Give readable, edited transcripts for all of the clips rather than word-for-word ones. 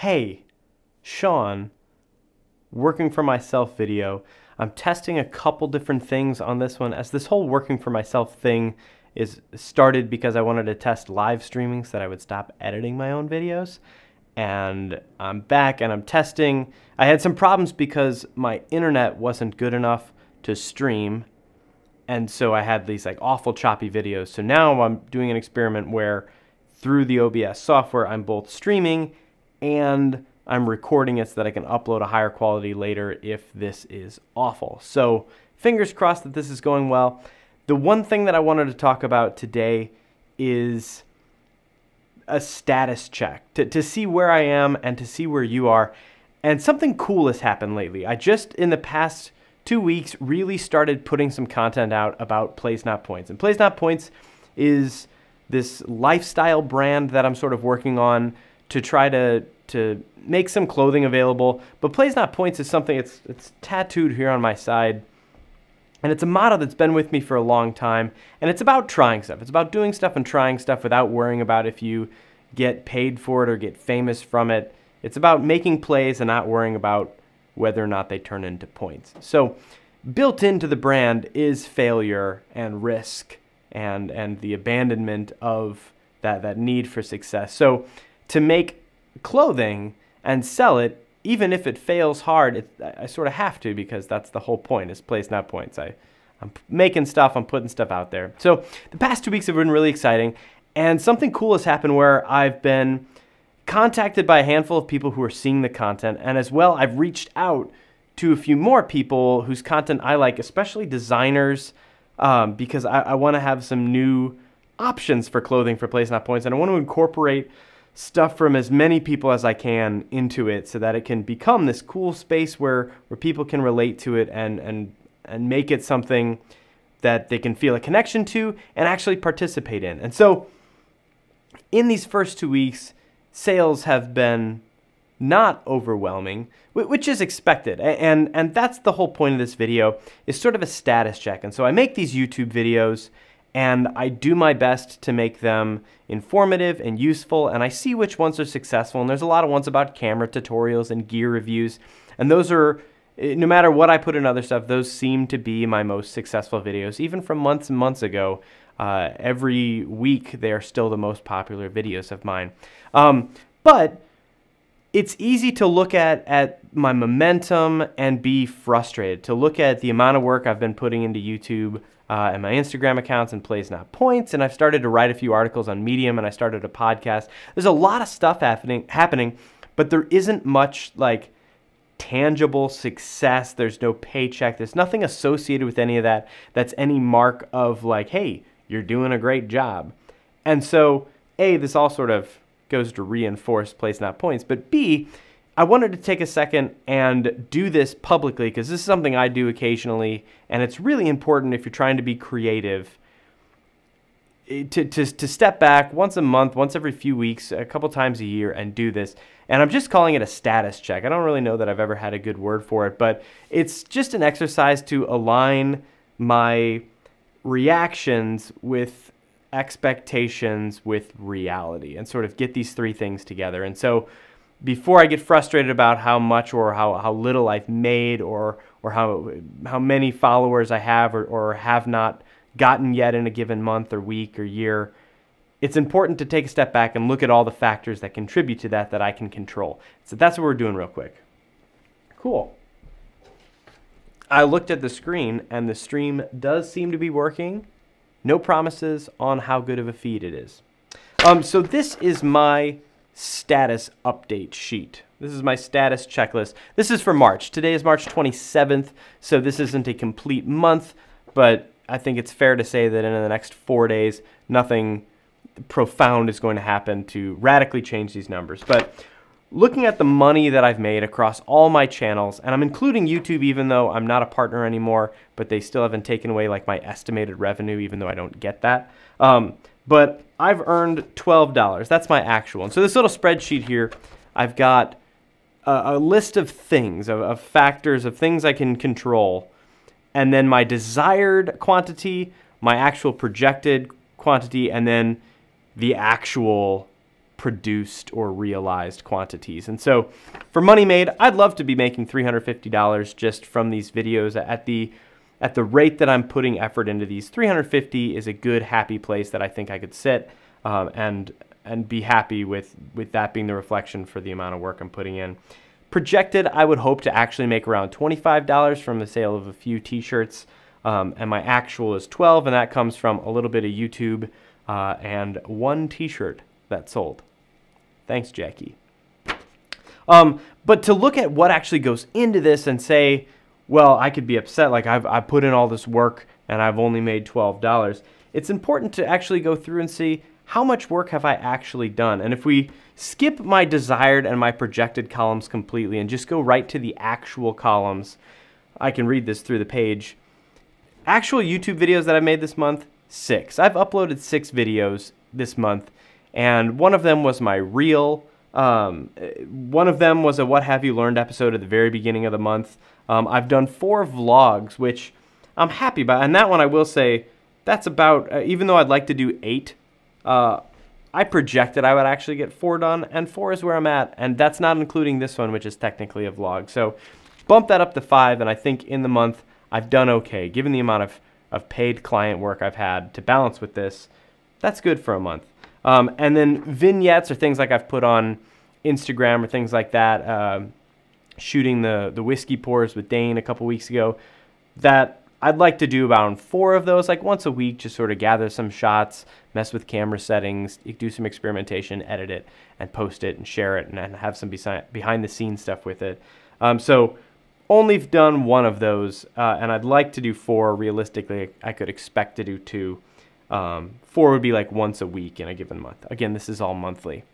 hey, Sean, working for myself video. I'm testing a couple different things on this one, as this whole working for myself thing is started because I wanted to test live streaming so that I would stop editing my own videos. And I'm back and I'm testing. I had some problems because my internet wasn't good enough to stream, and so I had these like awful choppy videos. So now I'm doing an experiment where through the OBS software I'm both streaming and I'm recording it so that I can upload a higher quality later if this is awful. So fingers crossed that this is going well. The one thing that I wanted to talk about today is a status check to see where I am and to see where you are. And something cool has happened lately. I just, in the past 2 weeks, really started putting some content out about Plays Not Points. And Plays Not Points is this lifestyle brand that I'm sort of working on to try to make some clothing available. But Plays Not Points is something, it's tattooed here on my side. And it's a motto that's been with me for a long time. And it's about trying stuff. It's about doing stuff and trying stuff without worrying about if you get paid for it or get famous from it. It's about making plays and not worrying about whether or not they turn into points. So built into the brand is failure and risk and the abandonment of that need for success. So to make clothing and sell it, even if it fails hard, I sort of have to, because that's the whole point, is Plays Not Points. I'm making stuff, I'm putting stuff out there. So the past 2 weeks have been really exciting, and something cool has happened where I've been contacted by a handful of people who are seeing the content, and as well I've reached out to a few more people whose content I like, especially designers, because I want to have some new options for clothing for Plays Not Points, and I want to incorporate stuff from as many people as I can into it so that it can become this cool space where people can relate to it and make it something that they can feel a connection to and actually participate in. And so in these first 2 weeks, sales have been not overwhelming, which is expected. And that's the whole point of this video, is sort of a status check. And so I make these YouTube videos and I do my best to make them informative and useful, and I see which ones are successful. And there's a lot of ones about camera tutorials and gear reviews, and those are, no matter what I put in other stuff, those seem to be my most successful videos. Even from months and months ago, every week they are still the most popular videos of mine. But it's easy to look at my momentum and be frustrated, to look at the amount of work I've been putting into YouTube and my Instagram accounts and Plays Not Points, and I've started to write a few articles on Medium, and I started a podcast. There's a lot of stuff happening, but there isn't much like tangible success. There's no paycheck. There's nothing associated with any of that that's any mark of like, hey, you're doing a great job. And so, A, this all sort of goes to reinforce Plays Not Points, but B, I wanted to take a second and do this publicly because this is something I do occasionally, and it's really important if you're trying to be creative to step back once a month, once every few weeks, a couple times a year, and do this. And I'm just calling it a status check. I don't really know that I've ever had a good word for it, but it's just an exercise to align my reactions with expectations with reality and sort of get these three things together. And so before I get frustrated about how much or how little I've made or how many followers I have or have not gotten yet in a given month or week or year, it's important to take a step back and look at all the factors that contribute to that I can control. So that's what we're doing real quick. Cool. I looked at the screen and the stream does seem to be working. No promises on how good of a feed it is. So this is my status update sheet. This is my status checklist. This is for March. Today is March 27th, so this isn't a complete month, but I think it's fair to say that in the next 4 days, nothing profound is going to happen to radically change these numbers. But looking at the money that I've made across all my channels, and I'm including YouTube even though I'm not a partner anymore, but they still haven't taken away like my estimated revenue even though I don't get that. But I've earned $12. That's my actual. And so this little spreadsheet here, I've got a list of things, of factors, of things I can control, and then my desired quantity, my actual projected quantity, and then the actual produced or realized quantities. And so for money made, I'd love to be making $350 just from these videos at the rate that I'm putting effort into these. 350 is a good, happy place that I think I could sit and be happy with that being the reflection for the amount of work I'm putting in. Projected, I would hope to actually make around $25 from the sale of a few t-shirts, and my actual is 12, and that comes from a little bit of YouTube and one t-shirt that sold. Thanks, Jackie. But to look at what actually goes into this and say, well, I could be upset, like I put in all this work and I've only made $12. It's important to actually go through and see how much work have I actually done. And if we skip my desired and my projected columns completely and just go right to the actual columns, I can read this through the page. Actual YouTube videos that I've made this month, 6. I've uploaded 6 videos this month, and one of them was my reel. One of them was a What Have You Learned episode at the very beginning of the month. I've done 4 vlogs, which I'm happy about. And that one, I will say, that's about, even though I'd like to do 8, I projected I would actually get 4 done, and 4 is where I'm at. And that's not including this one, which is technically a vlog. So bump that up to 5, and I think in the month I've done okay. Given the amount of paid client work I've had to balance with this, that's good for a month. And then vignettes or things like I've put on Instagram or things like that, shooting the whiskey pours with Dane a couple weeks ago, that I'd like to do about 4 of those, like once a week, just sort of gather some shots, mess with camera settings, do some experimentation, edit it, and post it and share it, and have some behind the scenes stuff with it. So only done 1 of those, and I'd like to do 4. Realistically, I could expect to do 2. 4 would be like once a week in a given month. Again, this is all monthly.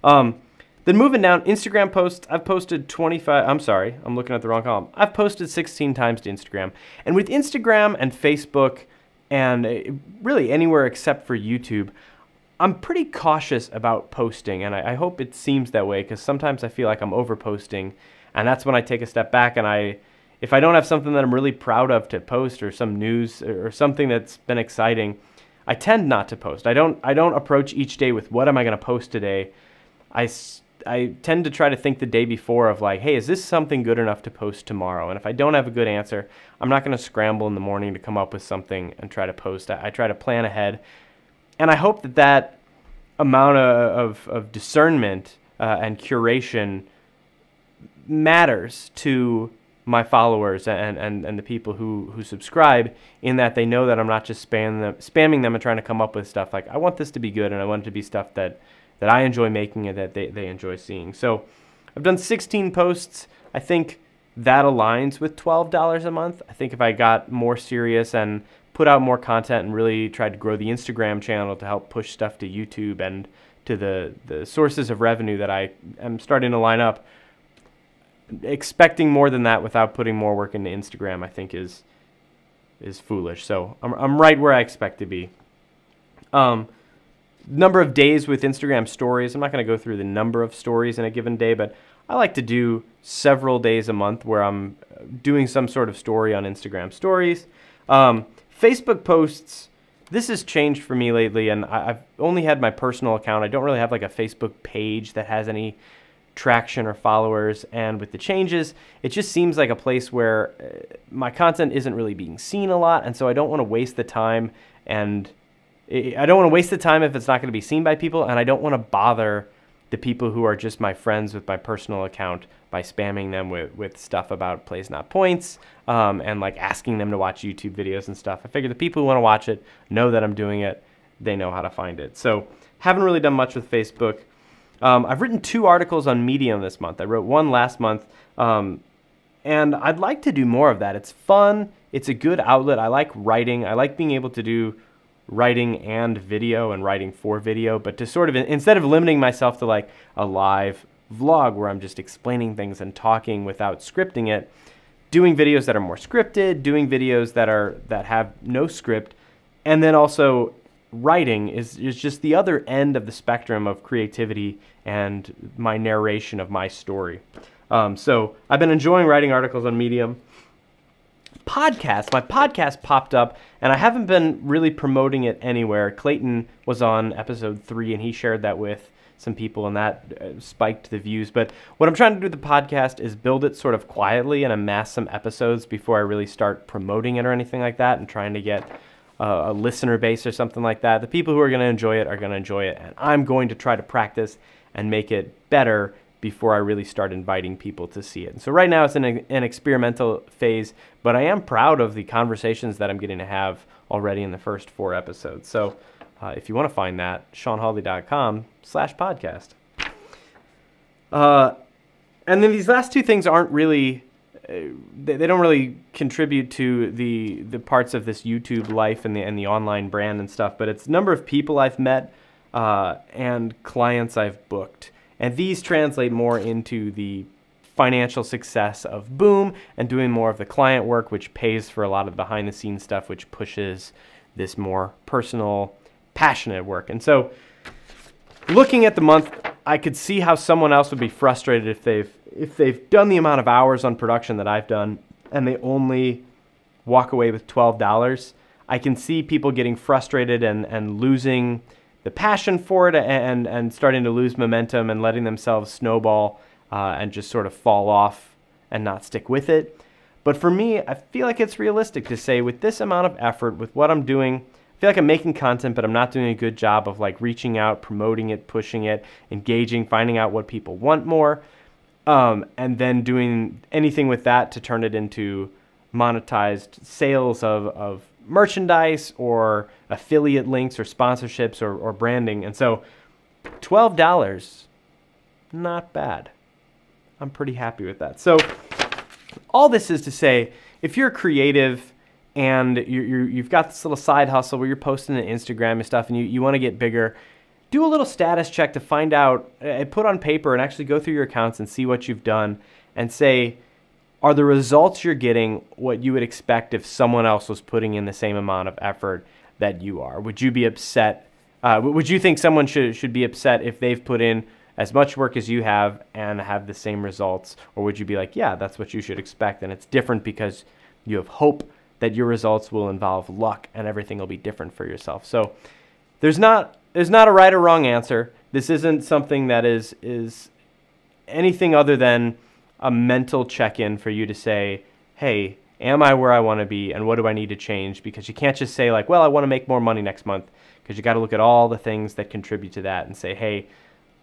Then moving down, Instagram posts, I've posted 25, I'm sorry, I'm looking at the wrong column. I've posted 16 times to Instagram. And with Instagram and Facebook and really anywhere except for YouTube, I'm pretty cautious about posting, and I hope it seems that way, because sometimes I feel like I'm over posting, and that's when I take a step back, and if I don't have something that I'm really proud of to post, or some news or something that's been exciting, I tend not to post. I don't approach each day with what am I going to post today. I tend to try to think the day before of like, hey, is this something good enough to post tomorrow? And if I don't have a good answer, I'm not going to scramble in the morning to come up with something and try to post. I try to plan ahead. And I hope that amount of discernment and curation matters to my followers and the people who subscribe, in that they know that I'm not just spamming them and trying to come up with stuff. Like, I want this to be good, and I want it to be stuff that I enjoy making and that they enjoy seeing. So I've done 16 posts. I think that aligns with $12 a month. I think if I got more serious and put out more content and really tried to grow the Instagram channel to help push stuff to YouTube and to the sources of revenue that I am starting to line up, expecting more than that without putting more work into Instagram, I think is foolish. So I'm right where I expect to be. Number of days with Instagram stories. I'm not going to go through the number of stories in a given day, but I like to do several days a month where I'm doing some sort of story on Instagram stories. Facebook posts, this has changed for me lately, and I've only had my personal account. I don't really have like a Facebook page that has any traction or followers, and with the changes, it just seems like a place where my content isn't really being seen a lot, and so I don't want to waste the time, and I don't want to waste the time if it's not going to be seen by people, and I don't want to bother the people who are just my friends with my personal account by spamming them with stuff about plays not points, and like asking them to watch YouTube videos and stuff. I figure the people who want to watch it know that I'm doing it. They know how to find it. So haven't really done much with Facebook. I've written 2 articles on Medium this month. I wrote 1 last month, and I'd like to do more of that. It's fun. It's a good outlet. I like writing. I like being able to do writing and video and writing for video, but to sort of, instead of limiting myself to like a live vlog where I'm just explaining things and talking without scripting it, doing videos that are more scripted, doing videos that have no script, and then also writing is just the other end of the spectrum of creativity and my narration of my story. So I've been enjoying writing articles on Medium. podcast. My podcast popped up, and I haven't been really promoting it anywhere. Clayton was on episode 3, and he shared that with some people, and that spiked the views. But what I'm trying to do with the podcast is build it sort of quietly and amass some episodes before I really start promoting it or anything like that, and trying to get a listener base or something like that. The people who are going to enjoy it are going to enjoy it, and I'm going to try to practice and make it better before I really start inviting people to see it. And so right now it's in an experimental phase, but I am proud of the conversations that I'm getting to have already in the first 4 episodes. So if you want to find that, SeanHawley.com/podcast. And then these last 2 things aren't really, they don't really contribute to the parts of this YouTube life and the online brand and stuff, but it's number of people I've met and clients I've booked. And these translate more into the financial success of Boom and doing more of the client work, which pays for a lot of behind-the-scenes stuff, which pushes this more personal, passionate work. And so looking at the month, I could see how someone else would be frustrated if they've done the amount of hours on production that I've done and they only walk away with $12. I can see people getting frustrated and losing the passion for it and starting to lose momentum and letting themselves snowball and just sort of fall off and not stick with it. But for me, I feel like it's realistic to say with this amount of effort, with what I'm doing, I feel like I'm making content, but I'm not doing a good job of like reaching out, promoting it, pushing it, engaging, finding out what people want more, and then doing anything with that to turn it into monetized sales of merchandise or affiliate links or sponsorships or branding. And so $12, not bad. I'm pretty happy with that. So all this is to say, if you're creative and you've got this little side hustle where you're posting to Instagram and stuff and you want to get bigger, do a little status check to find out, put on paper and actually go through your accounts and see what you've done and say, are the results you're getting what you would expect if someone else was putting in the same amount of effort that you are? Would you be upset? Would you think someone should be upset if they've put in as much work as you have and have the same results? Or would you be like, yeah, that's what you should expect, and it's different because you have hope that your results will involve luck and everything will be different for yourself? So there's not a right or wrong answer. This isn't something that is anything other than a mental check-in for you to say, hey, am I where I want to be and what do I need to change? Because you can't just say like, well, I want to make more money next month, because you got to look at all the things that contribute to that and say, hey,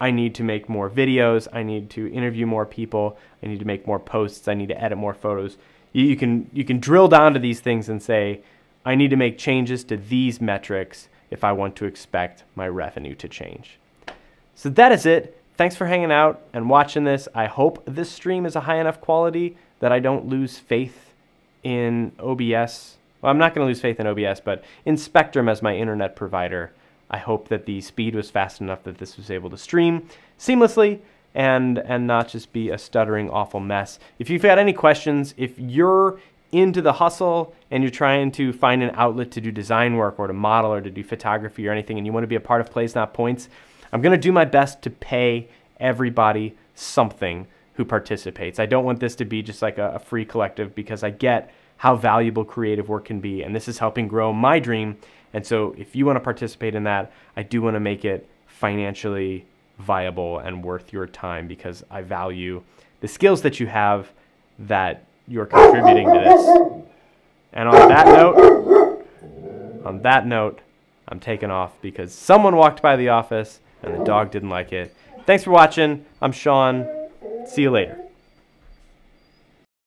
I need to make more videos, I need to interview more people, I need to make more posts, I need to edit more photos. You can drill down to these things and say, I need to make changes to these metrics if I want to expect my revenue to change. So that is it. Thanks for hanging out and watching this. I hope this stream is a high enough quality that I don't lose faith in OBS. Well, I'm not going to lose faith in OBS, but in Spectrum as my internet provider, I hope that the speed was fast enough that this was able to stream seamlessly and not just be a stuttering, awful mess. If you've got any questions, if you're into the hustle and you're trying to find an outlet to do design work or to model or to do photography or anything, and you want to be a part of Plays Not Points, I'm going to do my best to pay everybody something who participates. I don't want this to be just like a free collective, because I get how valuable creative work can be, and this is helping grow my dream. And so if you want to participate in that, I do want to make it financially viable and worth your time, because I value the skills that you have that you're contributing to this. And on that note, I'm taking off because someone walked by the office and the dog didn't like it. Thanks for watching. I'm Sean. See you later.